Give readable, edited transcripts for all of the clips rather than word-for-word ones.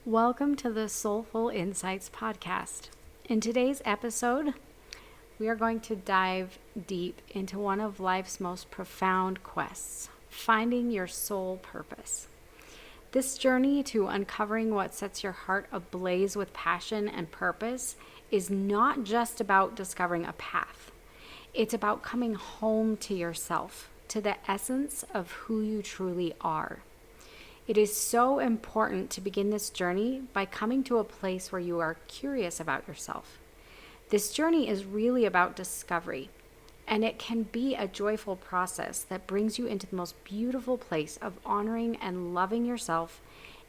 Welcome to the Soulful Insights podcast. In today's episode, we are going to dive deep into one of life's most profound quests, finding your soul purpose. This journey to uncovering what sets your heart ablaze with passion and purpose is not just about discovering a path. It's about coming home to yourself, to the essence of who you truly are. It is so important to begin this journey by coming to a place where you are curious about yourself. This journey is really about discovery, and it can be a joyful process that brings you into the most beautiful place of honoring and loving yourself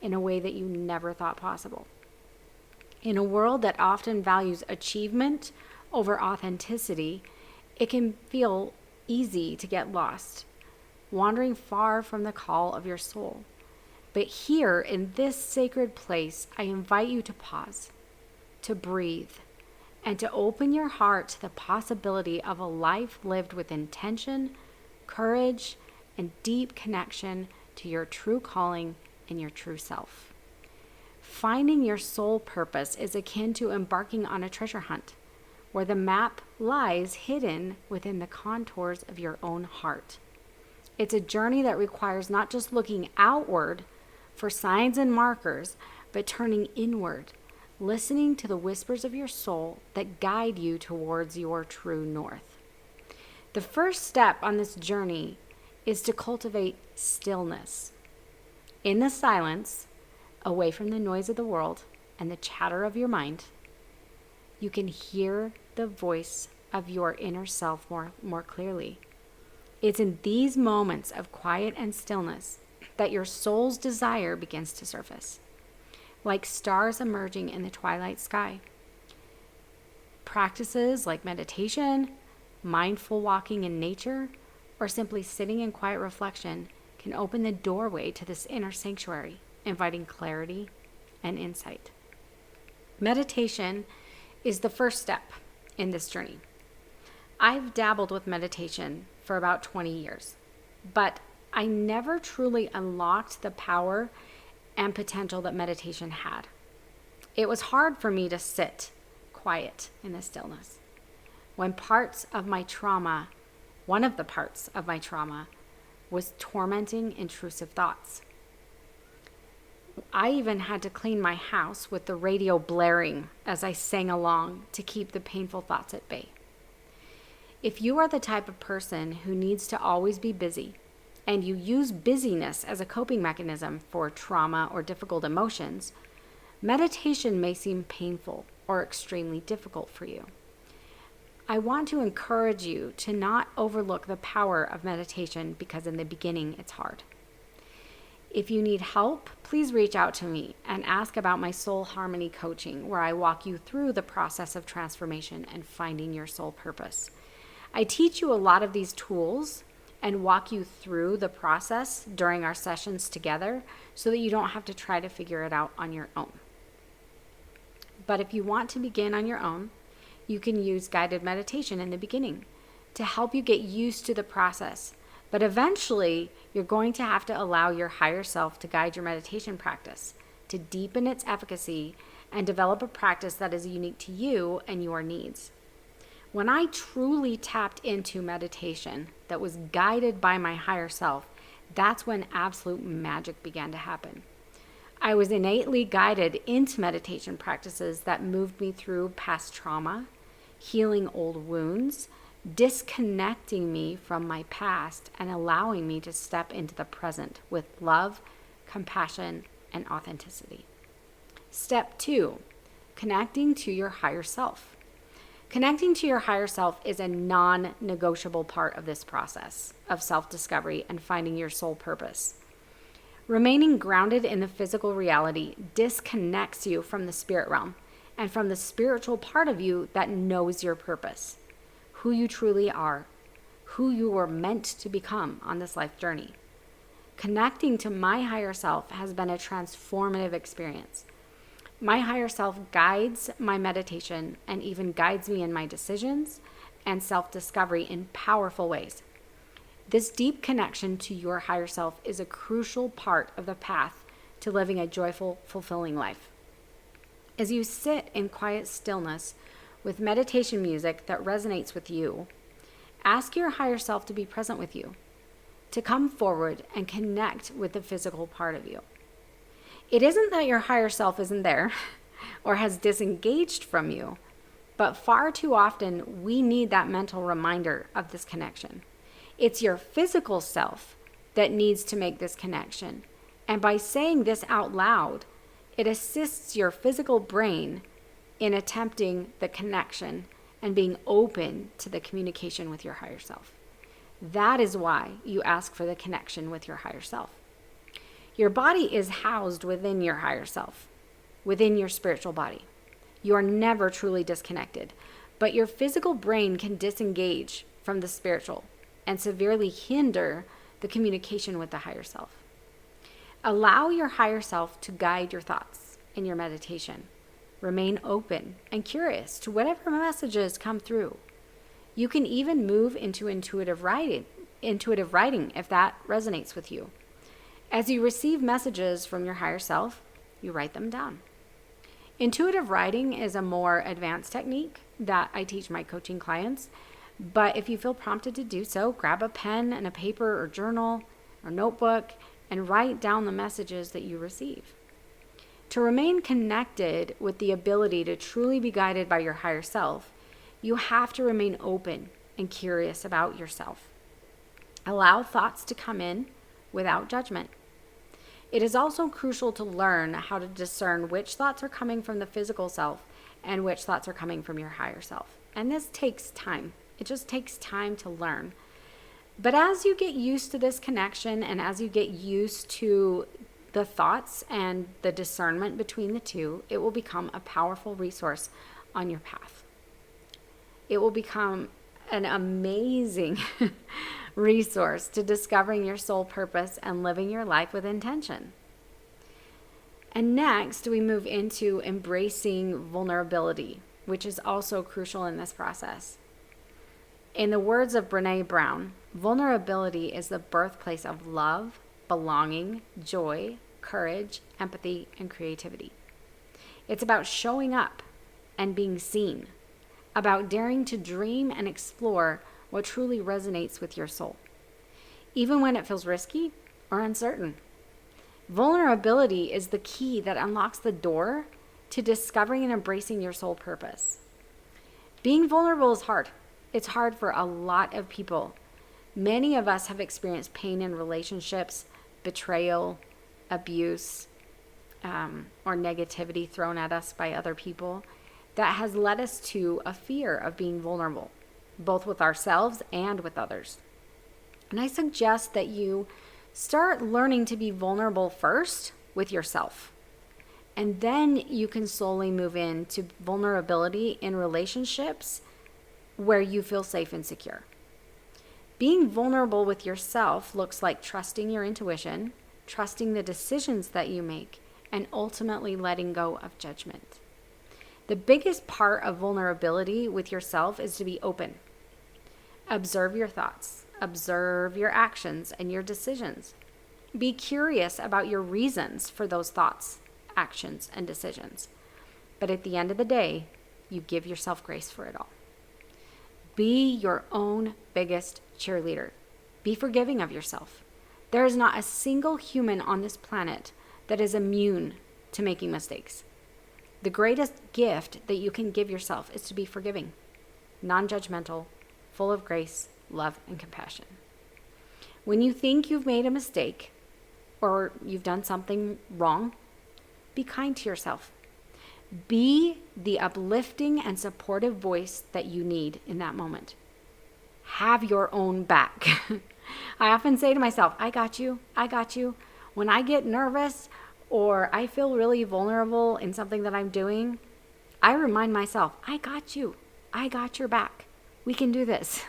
in a way that you never thought possible. In a world that often values achievement over authenticity, it can feel easy to get lost, wandering far from the call of your soul. But here, in this sacred place, I invite you to pause, to breathe, and to open your heart to the possibility of a life lived with intention, courage, and deep connection to your true calling and your true self. Finding your soul purpose is akin to embarking on a treasure hunt, where the map lies hidden within the contours of your own heart. It's a journey that requires not just looking outward for signs and markers, but turning inward, listening to the whispers of your soul that guide you towards your true north. The first step on this journey is to cultivate stillness. In the silence, away from the noise of the world and the chatter of your mind, you can hear the voice of your inner self more clearly. It's in these moments of quiet and stillness that your soul's desire begins to surface, like stars emerging in the twilight sky. Practices like meditation, mindful walking in nature, or simply sitting in quiet reflection can open the doorway to this inner sanctuary, inviting clarity and insight. Meditation is the first step in this journey. I've dabbled with meditation for about 20 years, but I never truly unlocked the power and potential that meditation had. It was hard for me to sit quiet in the stillness when one of the parts of my trauma was tormenting intrusive thoughts. I even had to clean my house with the radio blaring as I sang along to keep the painful thoughts at bay. If you are the type of person who needs to always be busy, and you use busyness as a coping mechanism for trauma or difficult emotions, meditation may seem painful or extremely difficult for you. I want to encourage you to not overlook the power of meditation because in the beginning it's hard. If you need help, please reach out to me and ask about my soul harmony coaching, where I walk you through the process of transformation and finding your soul purpose. I teach you a lot of these tools and walk you through the process during our sessions together so that you don't have to try to figure it out on your own. But if you want to begin on your own, you can use guided meditation in the beginning to help you get used to the process. But eventually, you're going to have to allow your higher self to guide your meditation practice, to deepen its efficacy and develop a practice that is unique to you and your needs. When I truly tapped into meditation that was guided by my higher self, that's when absolute magic began to happen. I was innately guided into meditation practices that moved me through past trauma, healing old wounds, disconnecting me from my past, and allowing me to step into the present with love, compassion, and authenticity. Step 2, connecting to your higher self. Connecting to your higher self is a non-negotiable part of this process of self-discovery and finding your soul purpose. Remaining grounded in the physical reality disconnects you from the spirit realm and from the spiritual part of you that knows your purpose, who you truly are, who you were meant to become on this life journey. Connecting to my higher self has been a transformative experience. My higher self guides my meditation and even guides me in my decisions and self-discovery in powerful ways. This deep connection to your higher self is a crucial part of the path to living a joyful, fulfilling life. As you sit in quiet stillness with meditation music that resonates with you, ask your higher self to be present with you, to come forward and connect with the physical part of you. It isn't that your higher self isn't there or has disengaged from you, but far too often we need that mental reminder of this connection. It's your physical self that needs to make this connection. And by saying this out loud, it assists your physical brain in attempting the connection and being open to the communication with your higher self. That is why you ask for the connection with your higher self. Your body is housed within your higher self, within your spiritual body. You are never truly disconnected, but your physical brain can disengage from the spiritual and severely hinder the communication with the higher self. Allow your higher self to guide your thoughts in your meditation. Remain open and curious to whatever messages come through. You can even move into intuitive writing if that resonates with you. As you receive messages from your higher self, you write them down. Intuitive writing is a more advanced technique that I teach my coaching clients, but if you feel prompted to do so, grab a pen and a paper or journal or notebook and write down the messages that you receive. To remain connected with the ability to truly be guided by your higher self, you have to remain open and curious about yourself. Allow thoughts to come in without judgment. It is also crucial to learn how to discern which thoughts are coming from the physical self and which thoughts are coming from your higher self. And this takes time. It just takes time to learn. But as you get used to this connection and as you get used to the thoughts and the discernment between the two, it will become a powerful resource on your path. It will become an amazing resource to discovering your soul purpose and living your life with intention. And next, we move into embracing vulnerability, which is also crucial in this process. In the words of Brené Brown, vulnerability is the birthplace of love, belonging, joy, courage, empathy, and creativity. It's about showing up and being seen, about daring to dream and explore what truly resonates with your soul, even when it feels risky or uncertain. Vulnerability is the key that unlocks the door to discovering and embracing your soul purpose. Being vulnerable is hard. It's hard for a lot of people. Many of us have experienced pain in relationships, betrayal, abuse, or negativity thrown at us by other people that has led us to a fear of being vulnerable, both with ourselves and with others. And I suggest that you start learning to be vulnerable first with yourself. And then you can slowly move into vulnerability in relationships where you feel safe and secure. Being vulnerable with yourself looks like trusting your intuition, trusting the decisions that you make, and ultimately letting go of judgment. The biggest part of vulnerability with yourself is to be open. Observe your thoughts, observe your actions and your decisions. Be curious about your reasons for those thoughts, actions, and decisions. But at the end of the day, you give yourself grace for it all. Be your own biggest cheerleader. Be forgiving of yourself. There is not a single human on this planet that is immune to making mistakes. The greatest gift that you can give yourself is to be forgiving, non-judgmental, full of grace, love, and compassion. When you think you've made a mistake or you've done something wrong, be kind to yourself. Be the uplifting and supportive voice that you need in that moment. Have your own back. I often say to myself, I got you, I got you. When I get nervous or I feel really vulnerable in something that I'm doing, I remind myself, I got you, I got your back. We can do this.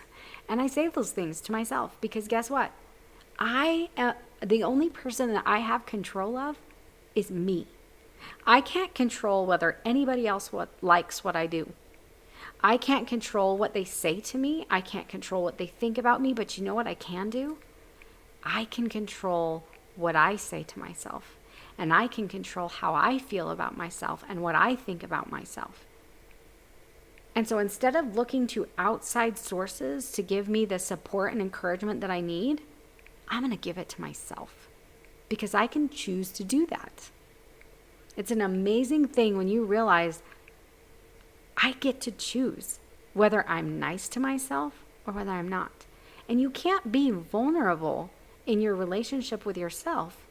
And I say those things to myself because guess what? The only person that I have control of is me. I can't control whether anybody else likes what I do. I can't control what they say to me. I can't control what they think about me. But you know what I can do? I can control what I say to myself. and I can control how I feel about myself and what I think about myself. And so instead of looking to outside sources to give me the support and encouragement that I need, I'm going to give it to myself because I can choose to do that. It's an amazing thing when you realize I get to choose whether I'm nice to myself or whether I'm not. And you can't be vulnerable in your relationship with yourself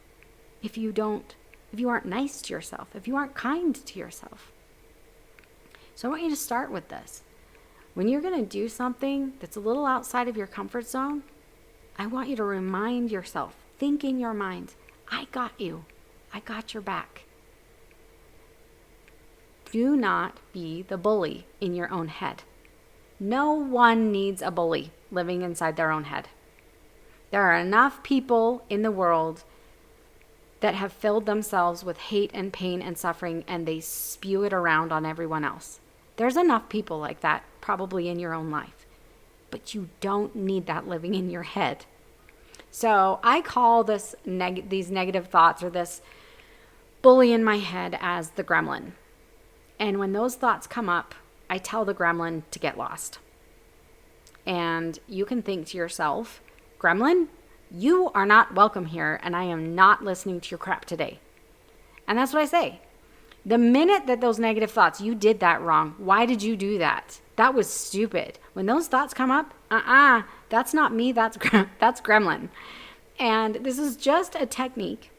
if you aren't nice to yourself, if you aren't kind to yourself. So I want you to start with this. When you're going to do something that's a little outside of your comfort zone, I want you to remind yourself, think in your mind, I got you. I got your back. Do not be the bully in your own head. No one needs a bully living inside their own head. There are enough people in the world that have filled themselves with hate and pain and suffering, and they spew it around on everyone else. There's enough people like that probably in your own life, but you don't need that living in your head. So I call these negative thoughts or this bully in my head as the gremlin. And when those thoughts come up, I tell the gremlin to get lost. And you can think to yourself, gremlin, you are not welcome here, and I am not listening to your crap today. And that's what I say. The minute that those negative thoughts, you did that wrong. Why did you do that? That was stupid. When those thoughts come up, that's not me, that's gremlin. And this is just a technique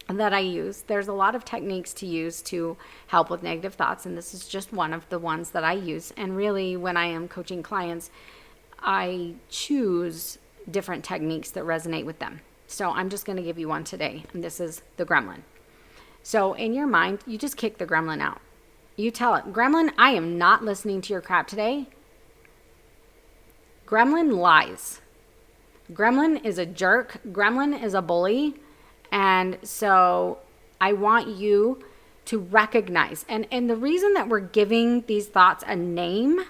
that I use. There's a lot of techniques to use to help with negative thoughts, and this is just one of the ones that I use. And really, when I am coaching clients, I choose different techniques that resonate with them. So I'm just going to give you one today, and this is the gremlin. So in your mind, you just kick the gremlin out. You tell it, gremlin, I am not listening to your crap today. Gremlin lies. Gremlin is a jerk. Gremlin is a bully. And so I want you to recognize. And the reason that we're giving these thoughts a name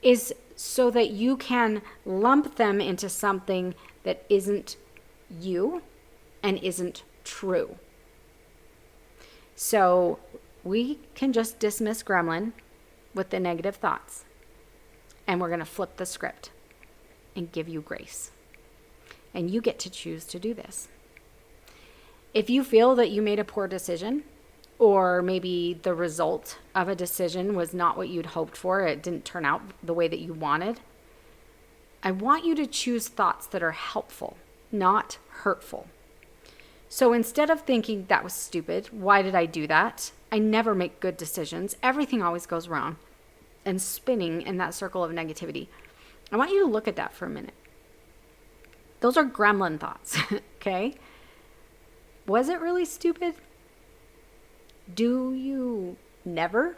is so that you can lump them into something that isn't you and isn't true. So we can just dismiss gremlin with the negative thoughts. And we're going to flip the script and give you grace. And you get to choose to do this. If you feel that you made a poor decision, or maybe the result of a decision was not what you'd hoped for, it didn't turn out the way that you wanted, I want you to choose thoughts that are helpful, not hurtful. So instead of thinking that was stupid, why did I do that? I never make good decisions. Everything always goes wrong. And spinning in that circle of negativity. I want you to look at that for a minute. Those are gremlin thoughts, okay? Was it really stupid? Do you never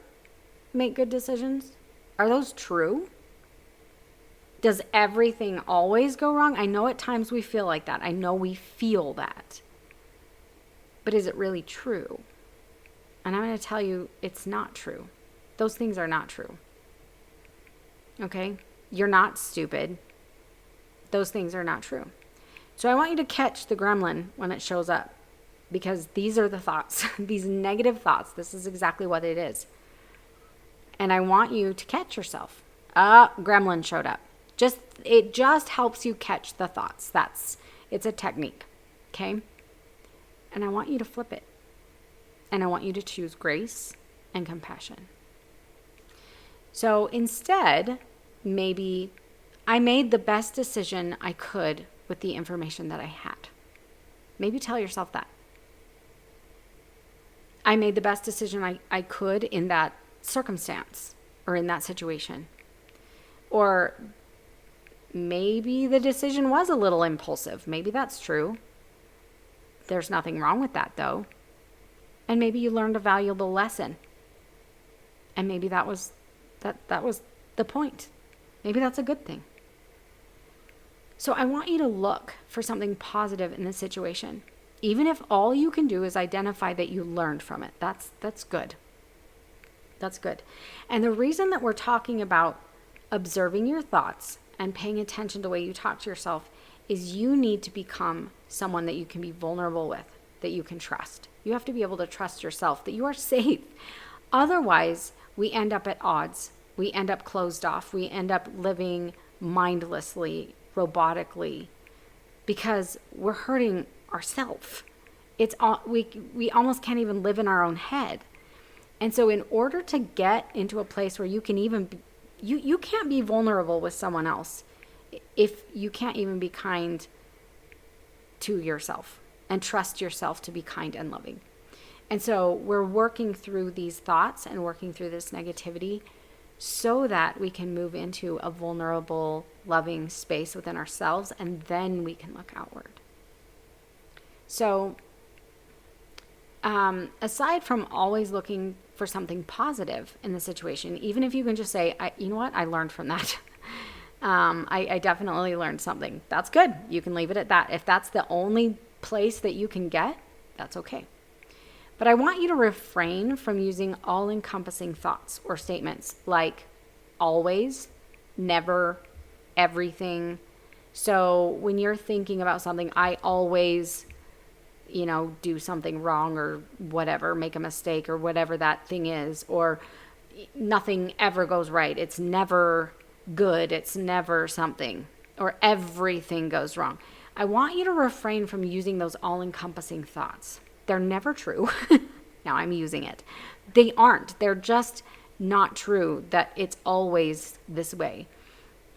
make good decisions? Are those true? Does everything always go wrong? I know at times we feel like that. I know we feel that. But is it really true? And I'm going to tell you, it's not true. Those things are not true. Okay? You're not stupid. Those things are not true. So I want you to catch the gremlin when it shows up. Because these are the thoughts, these negative thoughts. This is exactly what it is. And I want you to catch yourself. Gremlin showed up. It just helps you catch the thoughts. It's a technique. Okay? And I want you to flip it. And I want you to choose grace and compassion. So instead, maybe I made the best decision I could with the information that I had. Maybe tell yourself that. I made the best decision I could in that circumstance or in that situation. Or maybe the decision was a little impulsive. Maybe that's true. There's nothing wrong with that, though. And maybe you learned a valuable lesson. And maybe that was the point. Maybe that's a good thing. So I want you to look for something positive in this situation. Even if all you can do is identify that you learned from it. That's good. That's good. And the reason that we're talking about observing your thoughts and paying attention to the way you talk to yourself is you need to become someone that you can be vulnerable with. that you can trust. You have to be able to trust yourself that you are safe. Otherwise, we end up at odds. We end up closed off. We end up living mindlessly, robotically, because we're hurting ourselves. We almost can't even live in our own head. And so in order to get into a place where you can even you can't be vulnerable with someone else if you can't even be kind to yourself and trust yourself to be kind and loving. And so we're working through these thoughts and working through this negativity so that we can move into a vulnerable, loving space within ourselves, and then we can look outward. So aside from always looking for something positive in the situation, even if you can just say, you know what, I learned from that. I definitely learned something. That's good. You can leave it at that. If that's the only place that you can get, that's okay. But I want you to refrain from using all-encompassing thoughts or statements like always, never, everything. So when you're thinking about something, I always, do something wrong or whatever, make a mistake or whatever that thing is, or nothing ever goes right. It's never good. It's never something, or everything goes wrong. I want you to refrain from using those all-encompassing thoughts. They're never true. Now I'm using it. They aren't. They're just not true that it's always this way.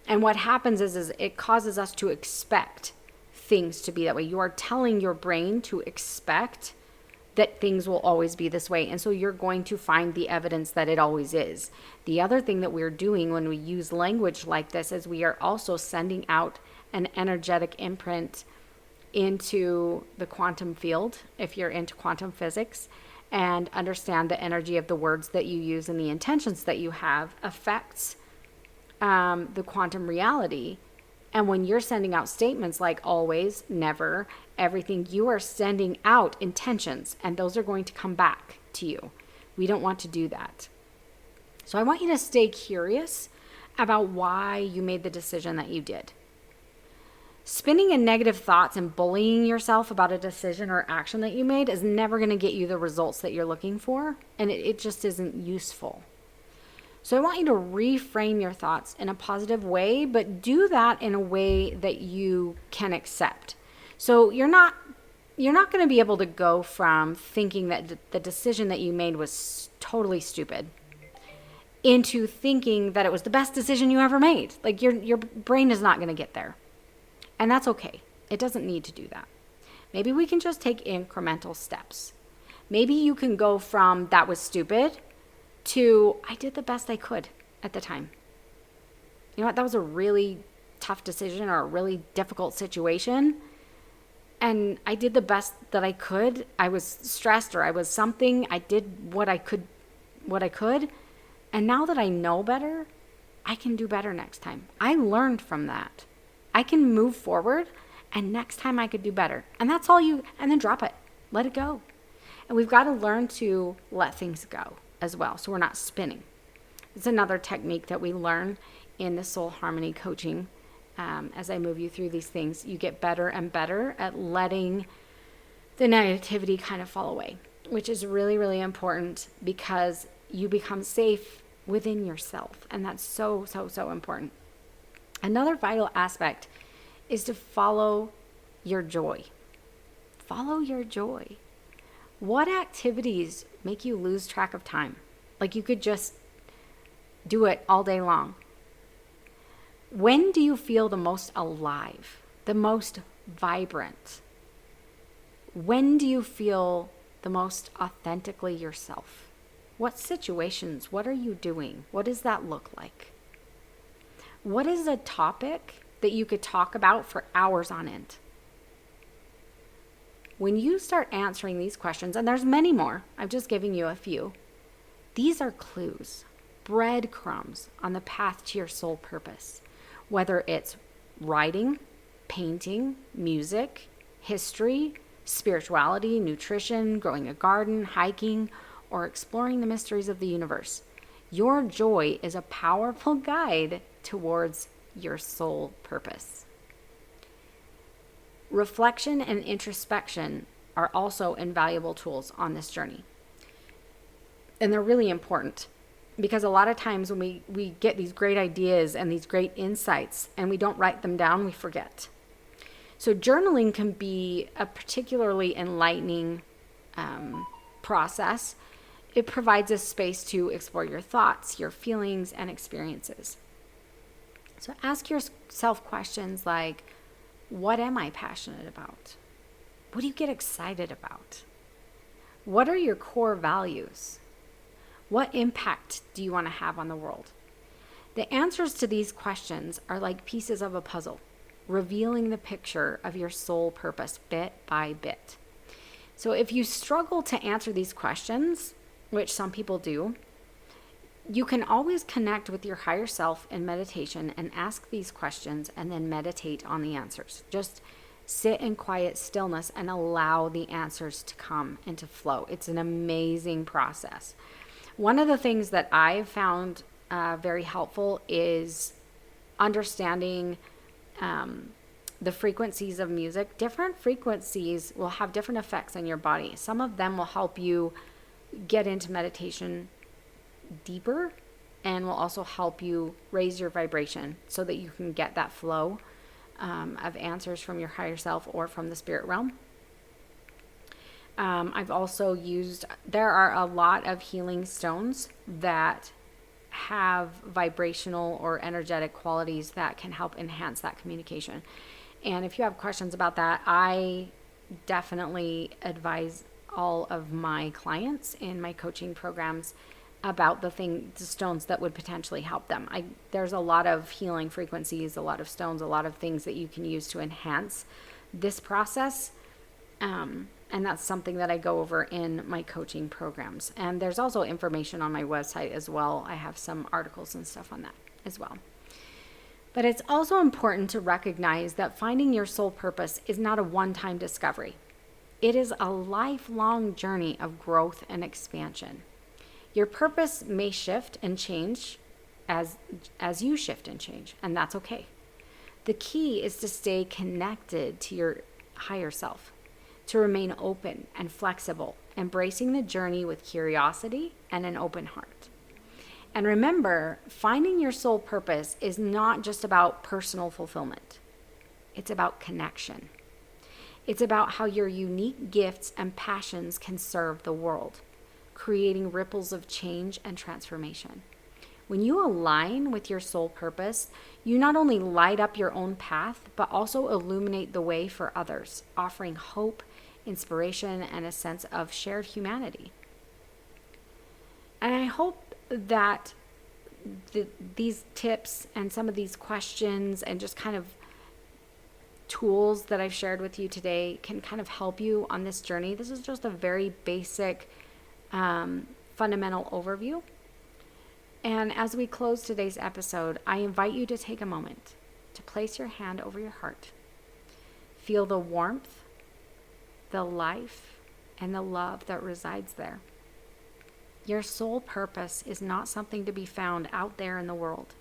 And what happens is it causes us to expect things to be that way. You are telling your brain to expect that things will always be this way. And so you're going to find the evidence that it always is. The other thing that we're doing when we use language like this is we are also sending out an energetic imprint into the quantum field, if you're into quantum physics, and understand the energy of the words that you use and the intentions that you have affects the quantum reality. And when you're sending out statements like always, never, everything, you are sending out intentions, and those are going to come back to you. We don't want to do that. So I want you to stay curious about why you made the decision that you did. Spinning in negative thoughts and bullying yourself about a decision or action that you made is never going to get you the results that you're looking for, and it just isn't useful. So I want you to reframe your thoughts in a positive way, but do that in a way that you can accept. So you're not going to be able to go from thinking that the decision that you made was totally stupid into thinking that it was the best decision you ever made. Like your brain is not going to get there. And that's okay. It doesn't need to do that. Maybe we can just take incremental steps. Maybe you can go from that was stupid to I did the best I could at the time. You know what? That was a really tough decision or a really difficult situation. And I did the best that I could. I was stressed or I was something. I did what I could. And now that I know better, I can do better next time. I learned from that. I can move forward, and next time I could do better. And that's all and then drop it. Let it go. And we've got to learn to let things go as well, so we're not spinning. It's another technique that we learn in the soul harmony coaching. As I move you through these things, you get better and better at letting the negativity kind of fall away, which is really, really important because you become safe within yourself. And that's so, so, so important. Another vital aspect is to follow your joy. Follow your joy. What activities make you lose track of time? Like you could just do it all day long. When do you feel the most alive, the most vibrant? When do you feel the most authentically yourself? What situations? What are you doing? What does that look like? What is a topic that you could talk about for hours on end? When you start answering these questions, and there's many more, I'm just giving you a few, these are clues, breadcrumbs on the path to your soul purpose. Whether it's writing, painting, music, history, spirituality, nutrition, growing a garden, hiking, or exploring the mysteries of the universe. Your joy is a powerful guide towards your soul purpose. Reflection and introspection are also invaluable tools on this journey. And they're really important because a lot of times when we get these great ideas and these great insights and we don't write them down, we forget. So journaling can be a particularly enlightening process. It provides a space to explore your thoughts, your feelings, and experiences. So ask yourself questions like, what am I passionate about? What do you get excited about? What are your core values? What impact do you want to have on the world? The answers to these questions are like pieces of a puzzle, revealing the picture of your soul purpose bit by bit. So if you struggle to answer these questions, which some people do, you can always connect with your higher self in meditation and ask these questions and then meditate on the answers. Just sit in quiet stillness and allow the answers to come and to flow. It's an amazing process. One of the things that I've found very helpful is understanding the frequencies of music. Different frequencies will have different effects on your body. Some of them will help you get into meditation deeper and will also help you raise your vibration so that you can get that flow of answers from your higher self or from the spirit realm. I've also there are a lot of healing stones that have vibrational or energetic qualities that can help enhance that communication. And if you have questions about that, I definitely advise all of my clients in my coaching programs about the stones that would potentially help them. There's a lot of healing frequencies, a lot of stones, a lot of things that you can use to enhance this process. And that's something that I go over in my coaching programs. And there's also information on my website as well. I have some articles and stuff on that as well. But it's also important to recognize that finding your soul purpose is not a one-time discovery. It is a lifelong journey of growth and expansion. Your purpose may shift and change as you shift and change, and that's okay. The key is to stay connected to your higher self, to remain open and flexible, embracing the journey with curiosity and an open heart. And remember, finding your soul purpose is not just about personal fulfillment. It's about connection. It's about how your unique gifts and passions can serve the world, creating ripples of change and transformation. When you align with your soul purpose, you not only light up your own path, but also illuminate the way for others, offering hope, inspiration, and a sense of shared humanity. And I hope that these tips and some of these questions and just kind of tools that I've shared with you today can kind of help you on this journey. This is just a very basic, fundamental overview. And as we close today's episode, I invite you to take a moment to place your hand over your heart. Feel the warmth, the life, and the love that resides there. Your soul purpose is not something to be found out there in the world.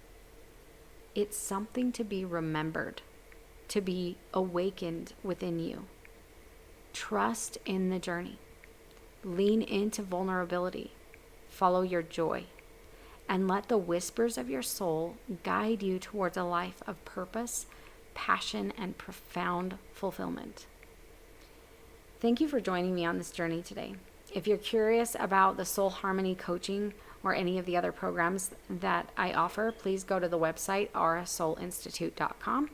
It's something to be remembered, to be awakened within you. Trust in the journey. Lean into vulnerability. Follow your joy. And let the whispers of your soul guide you towards a life of purpose, passion, and profound fulfillment. Thank you for joining me on this journey today. If you're curious about the Soul Harmony coaching or any of the other programs that I offer, please go to the website aurasoulinstitute.com.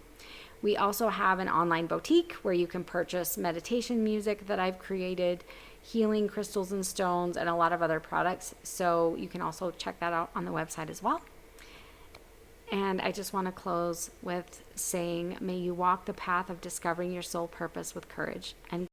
We also have an online boutique where you can purchase meditation music that I've created, healing crystals and stones, and a lot of other products. So you can also check that out on the website as well. And I just want to close with saying, may you walk the path of discovering your soul purpose with courage and